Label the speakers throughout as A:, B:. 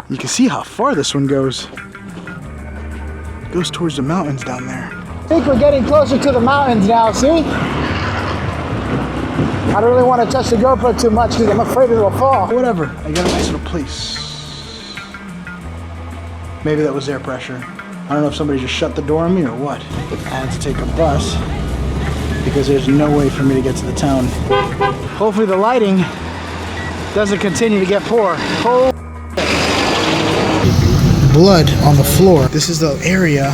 A: You can see how far this one goes. It goes towards the mountains down there.
B: I think we're getting closer to the mountains now, see? I don't really want to touch the GoPro too much because I'm afraid it'll fall.
A: Whatever, I got a nice little place. Maybe that was air pressure. I don't know if somebody just shut the door on me or what. I had to take a bus because there's no way for me to get to the town. Hopefully the lighting doesn't continue to get poor. Blood on the floor. This is the area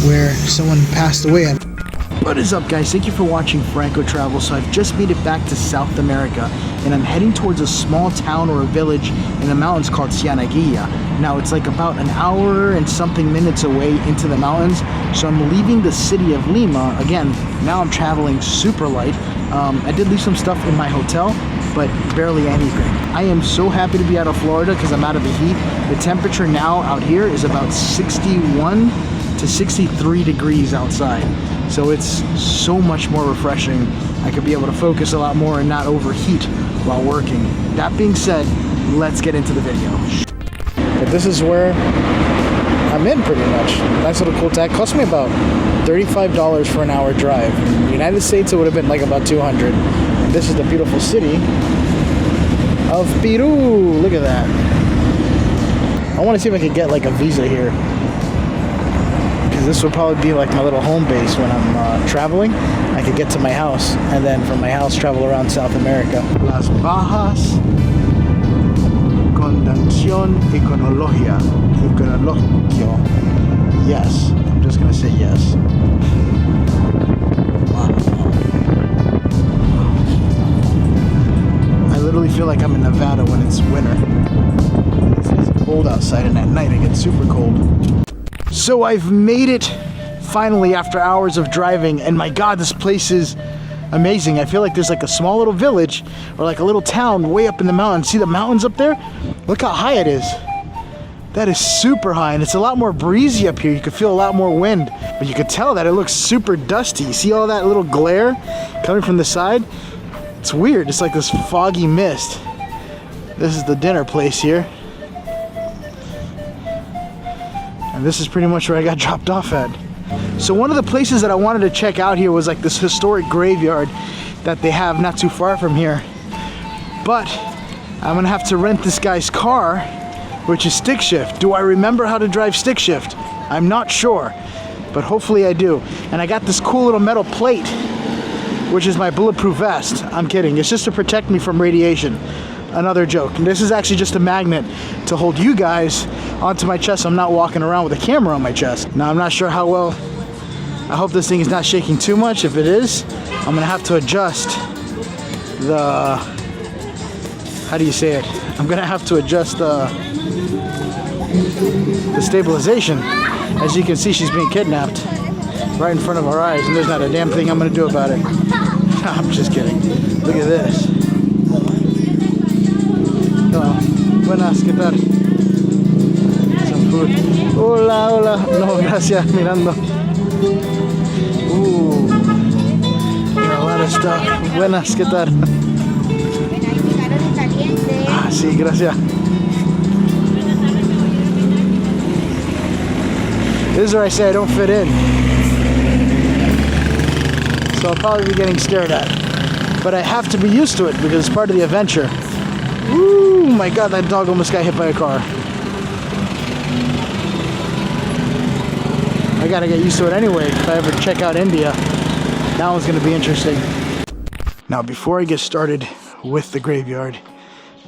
A: where someone passed away. What is up, guys? Thank you for watching Franco Travel. So I've just made it back to South America and I'm heading towards a small town or a village in the mountains called Cianaguilla. Now it's like about an hour and something minutes away into the mountains. So I'm leaving the city of Lima. Again, now I'm traveling super light. I did leave some stuff in my hotel, but barely anything. I am so happy to be out of Florida because I'm out of the heat. The temperature now out here is about 61 to 63 degrees outside. So it's so much more refreshing. I could be able to focus a lot more and not overheat while working. That being said, let's get into the video. But this is where I'm in pretty much. Nice little cool tag. Cost me about $35 for an hour drive. In the United States it would have been like about 200. And this is the beautiful city of Peru. Look at that. I want to see if I could get like a visa here. This would probably be like my little home base when I'm traveling. I could get to my house and then from my house travel around South America. Las Bajas Condancion Econologia. Yes, I'm just gonna say yes. Wow. I literally feel like I'm in Nevada when it's winter. It's cold outside and at night it gets super cold. So I've made it finally after hours of driving, and my god, this place is amazing. I feel like there's like a small little village or like a little town way up in the mountains. See the mountains up there? Look how high it is. That is super high, and it's a lot more breezy up here. You can feel a lot more wind, but you can tell that it looks super dusty. See all that little glare coming from the side? It's weird. It's like this foggy mist. This is the dinner place here. And this is pretty much where I got dropped off at. So one of the places that I wanted to check out here was like this historic graveyard that they have not too far from here. But I'm gonna have to rent this guy's car, which is stick shift. Do I remember how to drive stick shift? I'm not sure, but hopefully I do. And I got this cool little metal plate, which is my bulletproof vest. I'm kidding, it's just to protect me from radiation. Another joke. And this is actually just a magnet to hold you guys onto my chest. I'm not walking around with a camera on my chest. Now I'm not sure how well, I hope this thing is not shaking too much. If it is, I'm gonna have to adjust the, how do you say it? I'm gonna have to adjust the stabilization. As you can see, she's being kidnapped right in front of our eyes, and there's not a damn thing I'm gonna do about it. I'm just kidding. Look at this. Buenas, ¿qué tal? Some food. Hola, hola. No, gracias, mirando. A lot of stuff. Buenas, ¿qué tal? Ah, sí, gracias. This is where I say I don't fit in. So I'll probably be getting stared at. But I have to be used to it because it's part of the adventure. Woo, my god, that dog almost got hit by a car. I gotta get used to it anyway if I ever check out India. That one's gonna be interesting. Now, before I get started with the graveyard,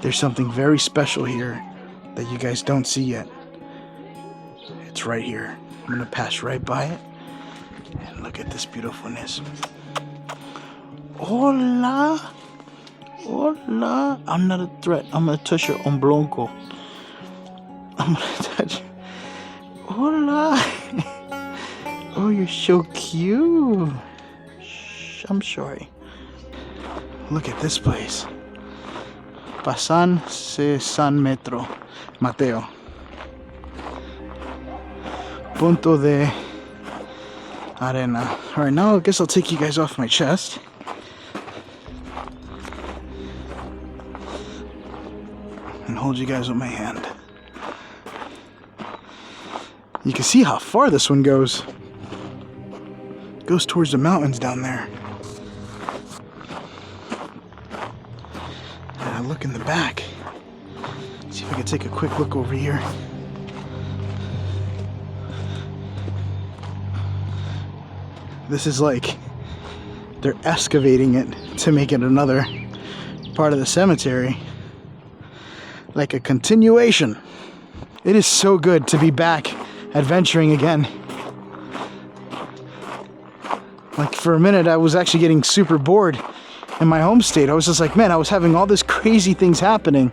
A: there's something very special here that you guys don't see yet. It's right here. I'm gonna pass right by it and look at this beautifulness. Hola! Hola! I'm not a threat. I'm gonna touch your ombloco. I'm gonna touch. Hola! Oh, you're so cute. Shh, I'm sorry. Look at this place. Pasan se San Metro. Mateo. Punto de arena. Alright, now I guess I'll take you guys off my chest. And hold you guys with my hand. You can see how far this one goes. It goes towards the mountains down there. And I look in the back. See if I can take a quick look over here. This is like they're excavating it to make it another part of the cemetery. Like a continuation. It is so good to be back adventuring again. Like for a minute I was actually getting super bored in my home state. I was just like, man, I was having all this crazy things happening,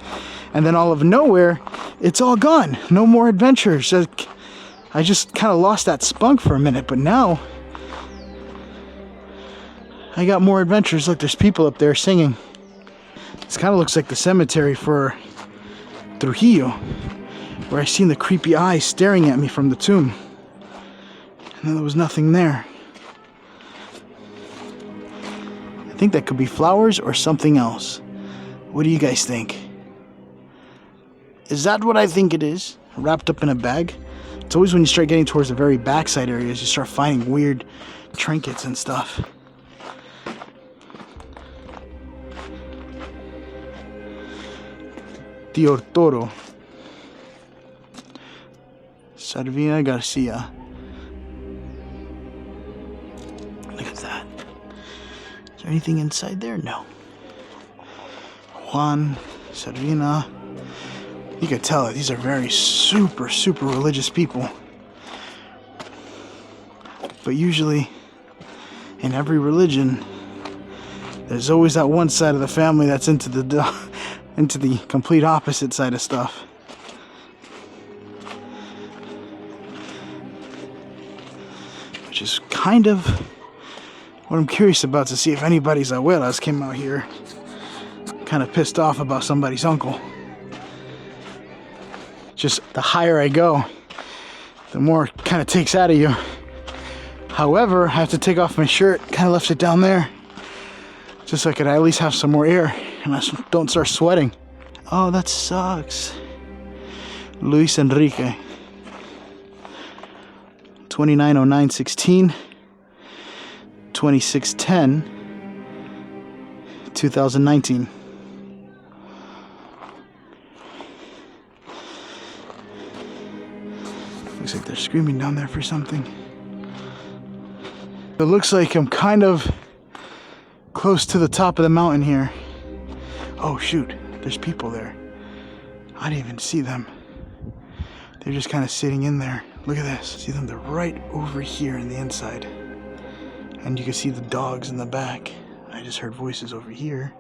A: and then all of nowhere it's all gone. No more adventures. I just kind of lost that spunk for a minute, but now I got more adventures. Look, there's people up there singing. This kind of looks like the cemetery for Trujillo, where I seen the creepy eyes staring at me from the tomb. And then there was nothing there. I think that could be flowers or something else. What do you guys think? Is that what I think it is? Wrapped up in a bag? It's always when you start getting towards the very backside areas, you start finding weird trinkets and stuff. Tío Toro. Servina Garcia. Look at that. Is there anything inside there? No. Juan, Servina. You can tell that these are very super religious people. But usually, in every religion, there's always that one side of the family that's into the complete opposite side of stuff. Which is kind of what I'm curious about, to see if anybody's abuelas came out here kind of pissed off about somebody's uncle. Just the higher I go, the more it kind of takes out of you. However, I have to take off my shirt, kind of left it down there, just so I could at least have some more air and I don't start sweating. Oh, that sucks. Luis Enrique. 290916, 2610, 2019. Looks like they're screaming down there for something. It looks like I'm kind of close to the top of the mountain here. Oh shoot, there's people there. I didn't even see them. They're just kind of sitting in there. Look at this. See them? They're right over here in the inside. And you can see the dogs in the back. I just heard voices over here.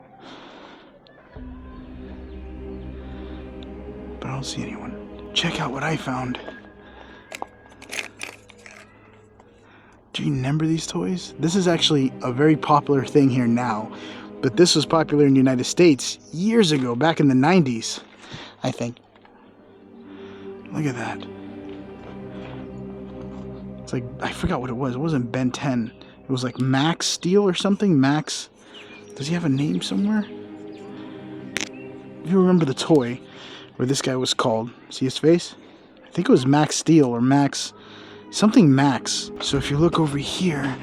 A: But I don't see anyone. Check out what I found. Do you remember these toys? This is actually a very popular thing here now. But this was popular in the United States years ago, back in the 90s, I think. Look at that. It's like, I forgot what it was. It wasn't Ben 10. It was like Max Steel or something. Max. Does he have a name somewhere? If you remember the toy where this guy was called, see his face? I think it was Max Steel or Max. Something Max. So if you look over here,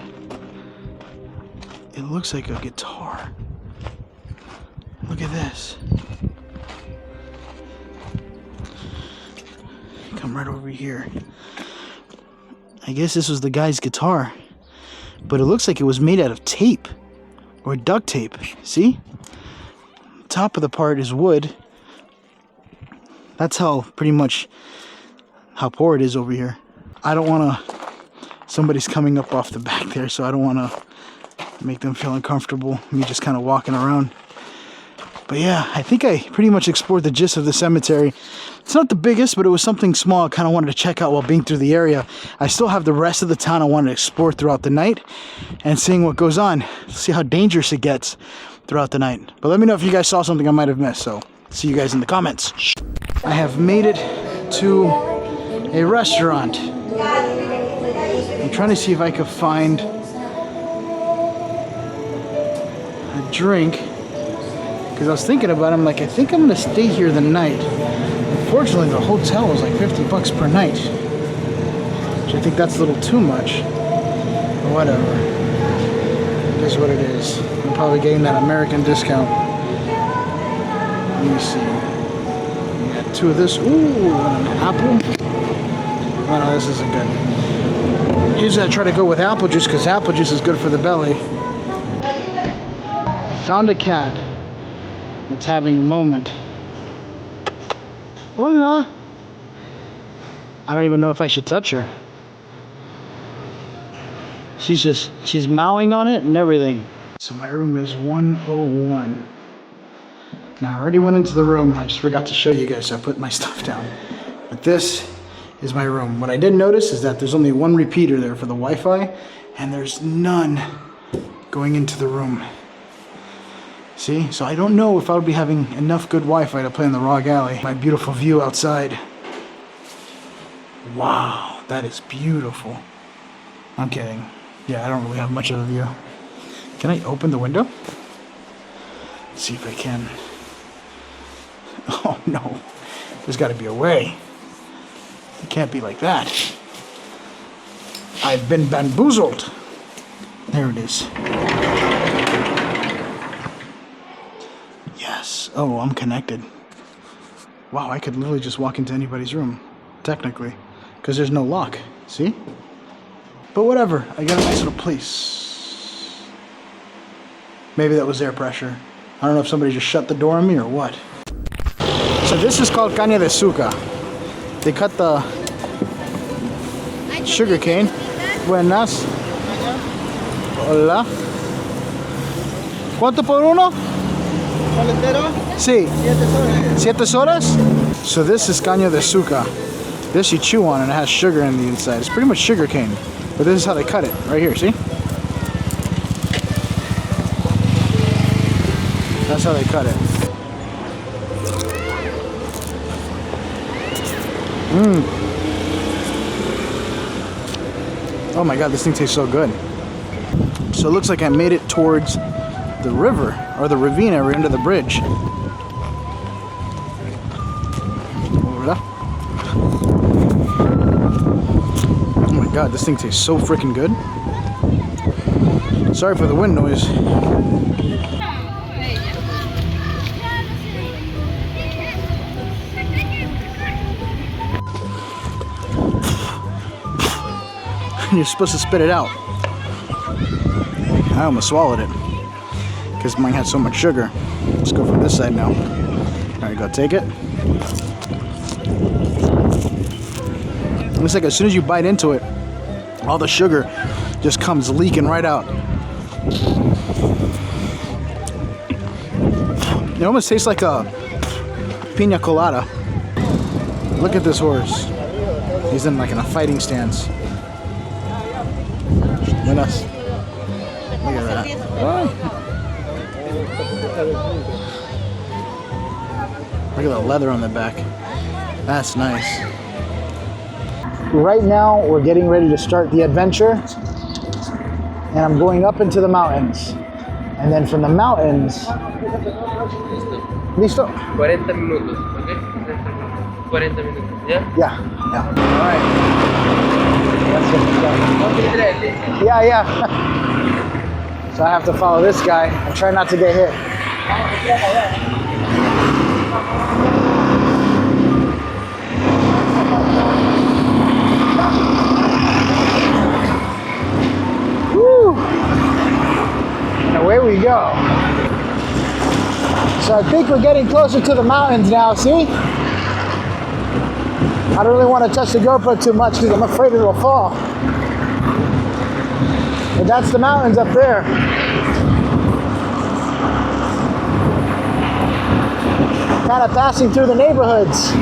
A: it looks like a guitar. Look at this. Come right over here. I guess this was the guy's guitar, but it looks like it was made out of tape or duct tape. See? Top of the part is wood. That's how pretty much how poor it is over here. I don't want to, somebody's coming up off the back there, so I don't want to make them feel uncomfortable, me just kind of walking around. But yeah, I think I pretty much explored the gist of the cemetery. It's not the biggest, but it was something small I kind of wanted to check out while being through the area. I still have the rest of the town I wanted to explore throughout the night and seeing what goes on. See how dangerous it gets throughout the night. But let me know if you guys saw something I might have missed, so see you guys in the comments. I have made it to a restaurant. I'm trying to see if I could find a drink, because I was thinking about it. I'm like, I think I'm gonna stay here the night. Unfortunately, the hotel was like $50 per night. Which I think that's a little too much. But whatever. It is what it is. I'm probably getting that American discount. Let me see. We got 2 of this. Ooh, and an apple. Oh no, this isn't good. Usually I try to go with apple juice because apple juice is good for the belly. Found a cat that's having a moment. Hola. I don't even know if I should touch her. She's mowing on it and everything. So my room is 101. Now I already went into the room. I just forgot to show you guys, so I put my stuff down. But this is my room. What I did notice is that there's only 1 repeater there for the Wi-Fi, and there's none going into the room. See? So I don't know if I would be having enough good Wi-Fi to play in the Rock Alley. My beautiful view outside. Wow, that is beautiful. I'm kidding. Yeah, I don't really have much of a view. Can I open the window? Let's see if I can. Oh no, there's got to be a way. It can't be like that. I've been bamboozled. There it is. Yes. Oh, I'm connected. Wow, I could literally just walk into anybody's room, technically, because there's no lock. See? But whatever. I got a nice little place. Maybe that was air pressure. I don't know if somebody just shut the door on me or what. So this is called caña de azúcar. They cut the sugar cane. Buenas. Hola. ¿Cuánto por uno? Sí. 7 horas? So this is caña de azúcar. This you chew on and it has sugar in the inside. It's pretty much sugar cane. But this is how they cut it. Right here, see? That's how they cut it. Oh my god, this thing tastes so good. So it looks like I made it towards the river, or the ravine area under the bridge. Oh my god, this thing tastes so freaking good. Sorry for the wind noise. You're supposed to spit it out. I almost swallowed it because mine had so much sugar. Let's go from this side now. Alright, go take it. Looks like as soon as you bite into it, all the sugar just comes leaking right out. It almost tastes like a pina colada. Look at this horse. He's in like in a fighting stance. Buenas. Look at that. Oh. Look at the leather on the back. That's nice. Right now, we're getting ready to start the adventure. And I'm going up into the mountains. And then from the mountains... Listo?
C: 40 minutos, ¿ok? 40 minutos, ¿ya?
A: Yeah. All right. Yeah. So I have to follow this guy and try not to get hit. Woo! And away we go. So I think we're getting closer to the mountains now, see? I don't really want to touch the GoPro too much because I'm afraid it'll fall. But that's the mountains up there. Kind of passing through the neighborhoods.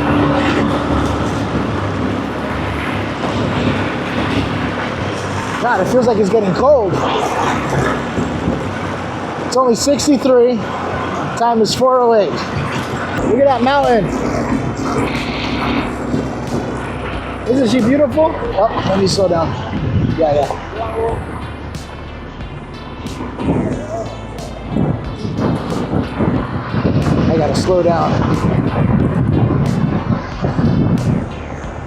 A: God, it feels like it's getting cold. It's only 63. Time is 4:08. Look at that mountain. Isn't she beautiful? Oh, let me slow down. Yeah. I gotta slow down.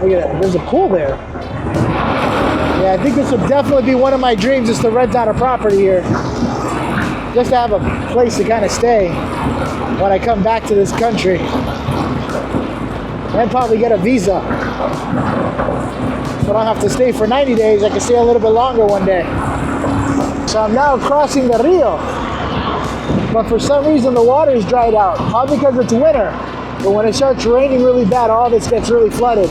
A: Look at that, there's a pool there.
B: Yeah, I think this would definitely be one of my dreams, is to rent out a property here. Just to have a place to kind of stay when I come back to this country. And probably get a visa. So I don't have to stay for 90 days, I can stay a little bit longer one day. So I'm now crossing the Rio. But for some reason the water is dried out. Probably because it's winter. But when it starts raining really bad, all this gets really flooded.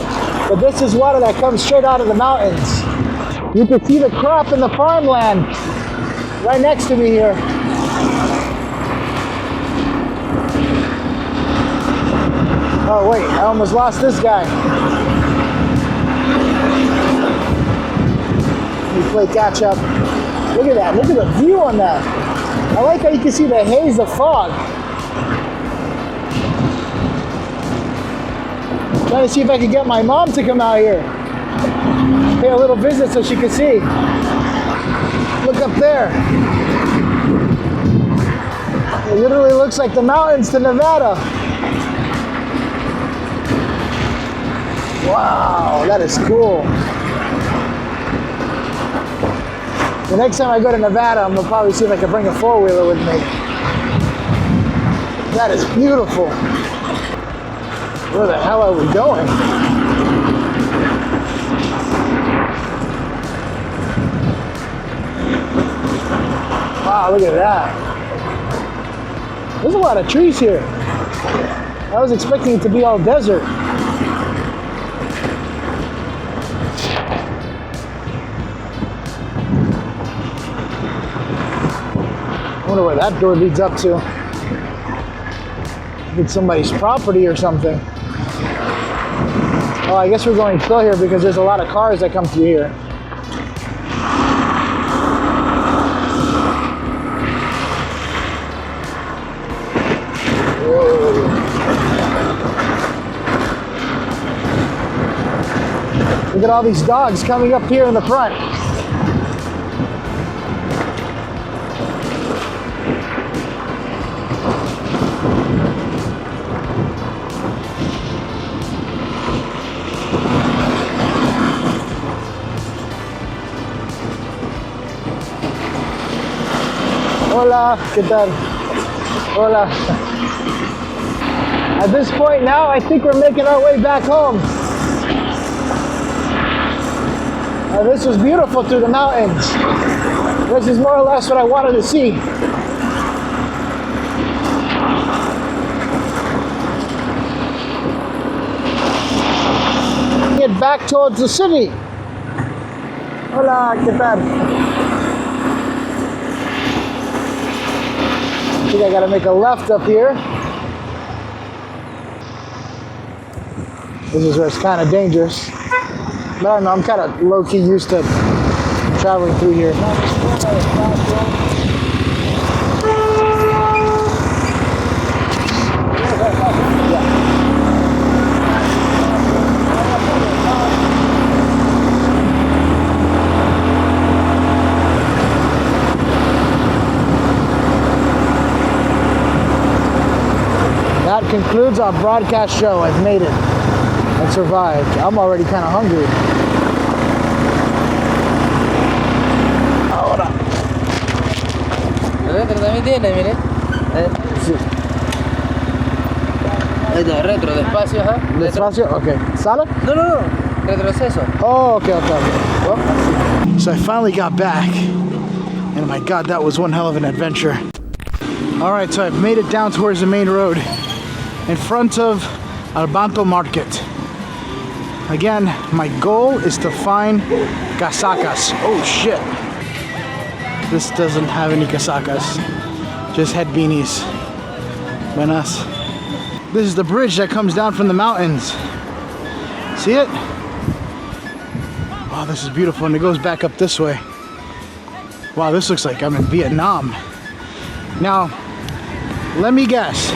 B: But this is water that comes straight out of the mountains. You can see the crop in the farmland right next to me here. Oh wait, I almost lost this guy. Let me play catch up. Look at that, look at the view on that. I like how you can see the haze of fog. Trying to see if I can get my mom to come out here. Pay a little visit so she can see. Look up there. It literally looks like the mountains to Nevada. Wow, that is cool. The next time I go to Nevada, I'm gonna probably see if I can bring a four-wheeler with me. That is beautiful. Where the hell are we going? Wow, look at that. There's a lot of trees here. I was expecting it to be all desert. I wonder where that door leads up to. If it's somebody's property or something. Oh, I guess we're going still here because there's a lot of cars that come through here. Whoa. Look at all these dogs coming up here in the front. Hola, ¿qué tal? Hola. At this point now, I think we're making our way back home. This was beautiful through the mountains. This is more or less what I wanted to see. Get back towards the city. Hola, ¿qué tal? I think I gotta make a left up here. This is where it's kind of dangerous. But I don't know, I'm kind of low-key used to traveling through here. That concludes our broadcast show. I've made it. I survived. I'm already kind of hungry. Ahora.
C: Retro también tiene, mire.
B: Sí.
C: Retro, despacio, ajá.
B: Despacio? Okay. ¿Sale?
C: No, no, no. Retroceso.
B: Oh, okay. Well,
A: So I finally got back, and my God, that was one hell of an adventure. All right, so I've made it down towards the main road in front of Albanto Market. Again, my goal is to find casacas. Oh shit. This doesn't have any casacas, just head beanies. Buenas. This is the bridge that comes down from the mountains. See it? Wow, this is beautiful, and it goes back up this way. Wow, this looks like I'm in Vietnam. Now, let me guess.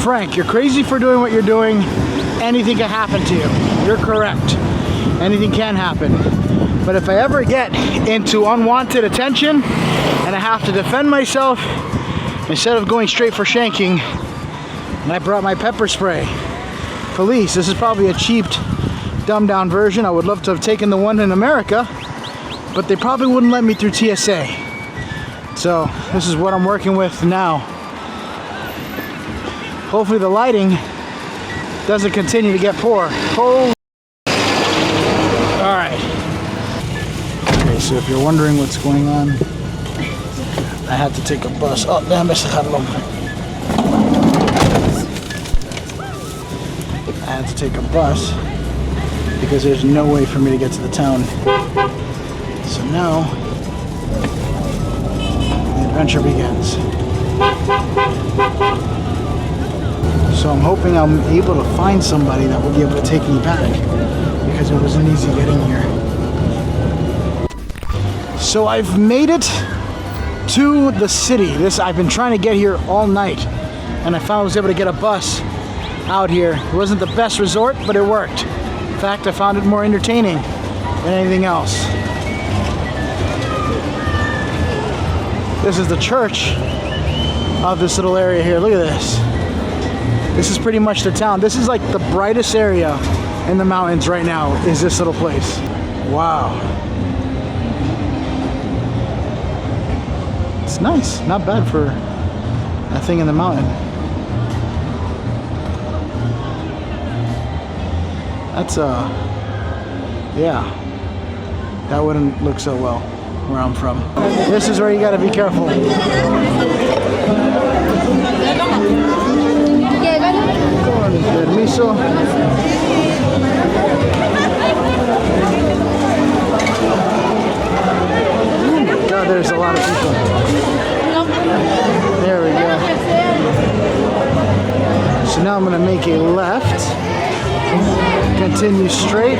A: Frank, you're crazy for doing what you're doing. Anything can happen to you. You're correct. Anything can happen. But if I ever get into unwanted attention and I have to defend myself, instead of going straight for shanking, and I brought my pepper spray. Police, this is probably a cheap, dumbed down version. I would love to have taken the one in America, but they probably wouldn't let me through TSA. So this is what I'm working with now. Hopefully the lighting doesn't continue to get poor. Holy. All right. Okay, so if you're wondering what's going on, I had to take a bus. Oh, damn, I had to take a bus because there's no way for me to get to the town. So now the adventure begins. So I'm hoping I'm able to find somebody that will be able to take me back, because it wasn't easy getting here. So I've made it to the city. I've been trying to get here all night, and I finally was able to get a bus out here. It wasn't the best resort, but it worked. In fact, I found it more entertaining than anything else. This is the church of this little area here. Look at this. This is pretty much the town. This is like the brightest area in the mountains right now, is this little place. Wow. It's nice. Not bad for a thing in the mountain. That's yeah. That wouldn't look so well where I'm from. This is where you gotta be careful. Con permiso. God, there's a lot of people. There we go. So now I'm gonna make a left. Continue straight.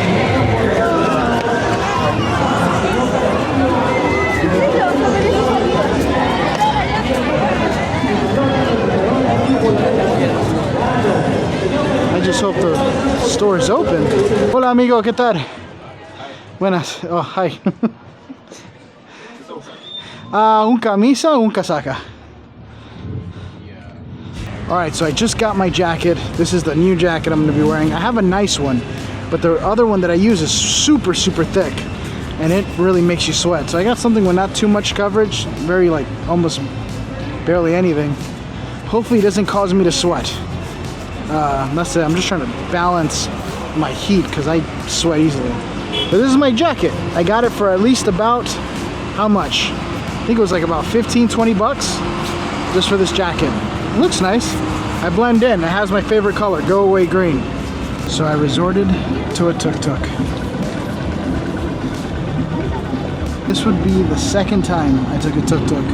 A: I just hope the store is open. Hola amigo, ¿qué tal? Buenas. Oh, hi. Un camisa, un casaca. Alright, so I just got my jacket. This is the new jacket I'm going to be wearing. I have a nice one, but the other one that I use is super, super thick, and it really makes you sweat. So I got something with not too much coverage, very like almost barely anything. Hopefully it doesn't cause me to sweat. That's it. I'm just trying to balance my heat because I sweat easily. But this is my jacket. I got it for at least about, how much? I think it was like about 15-20 bucks just for this jacket. It looks nice. I blend in. It has my favorite color, go away green. So I resorted to a tuk-tuk. This would be the second time I took a tuk-tuk.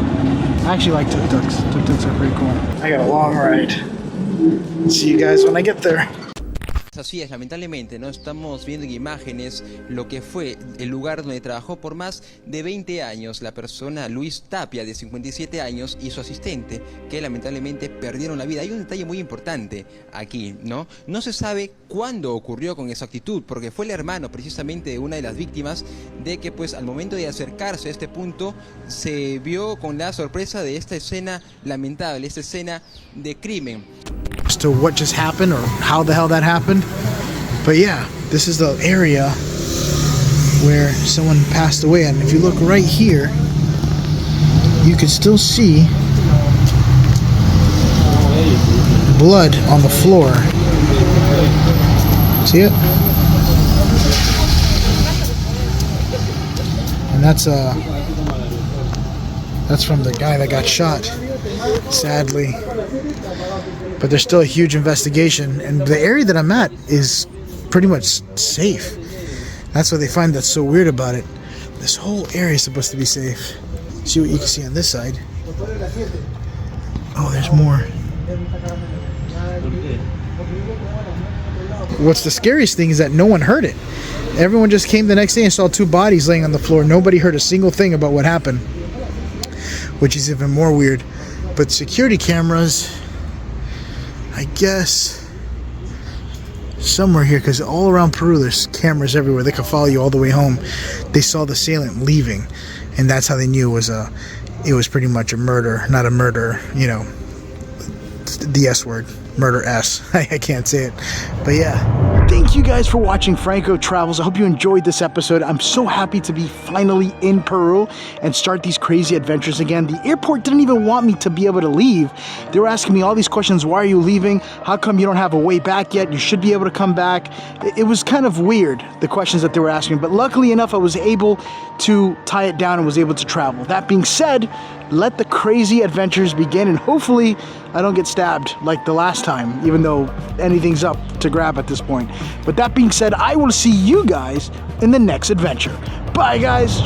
A: I actually like tuk-tuks. Tuk-tuks are pretty cool. I got a long ride. See you guys when I get there.
D: Así es, lamentablemente no estamos viendo en imágenes lo que fue el lugar donde trabajó por más de 20 años la persona Luis Tapia, de 57 años, y su asistente, que lamentablemente perdieron la vida. Hay un detalle muy importante aquí, ¿no? No se sabe cuándo ocurrió con exactitud, porque fue el hermano precisamente de una de las víctimas, de que pues al momento de acercarse a este punto se vio con la sorpresa de esta escena lamentable, esta escena de crimen.
A: As to what just happened or how the hell that happened, but yeah, this is the area where someone passed away, and if you look right here you can still see blood on the floor. See it? And that's from the guy that got shot, sadly. But there's still a huge investigation, and the area that I'm at is pretty much safe. That's what they find that's so weird about it. This whole area is supposed to be safe. See what you can see on this side. Oh, there's more. What's the scariest thing is that no one heard it. Everyone just came the next day and saw two bodies laying on the floor. Nobody heard a single thing about what happened, which is even more weird. But security cameras, I guess somewhere here, because all around Peru there's cameras everywhere. They could follow you all the way home. They saw the assailant leaving, and that's how they knew it was pretty much a murder, not a murder, you know, the S word, murder S. I can't say it, but yeah. Thank you guys for watching Franco Travels. I hope you enjoyed this episode. I'm so happy to be finally in Peru and start these crazy adventures again. The airport didn't even want me to be able to leave. They were asking me all these questions. Why are you leaving? How come you don't have a way back yet? You should be able to come back. It was kind of weird, the questions that they were asking, but luckily enough, I was able to tie it down and was able to travel. That being said, let the crazy adventures begin, and hopefully I don't get stabbed like the last time, even though anything's up to grab at this point. But that being said, I will see you guys in the next adventure. Bye, guys.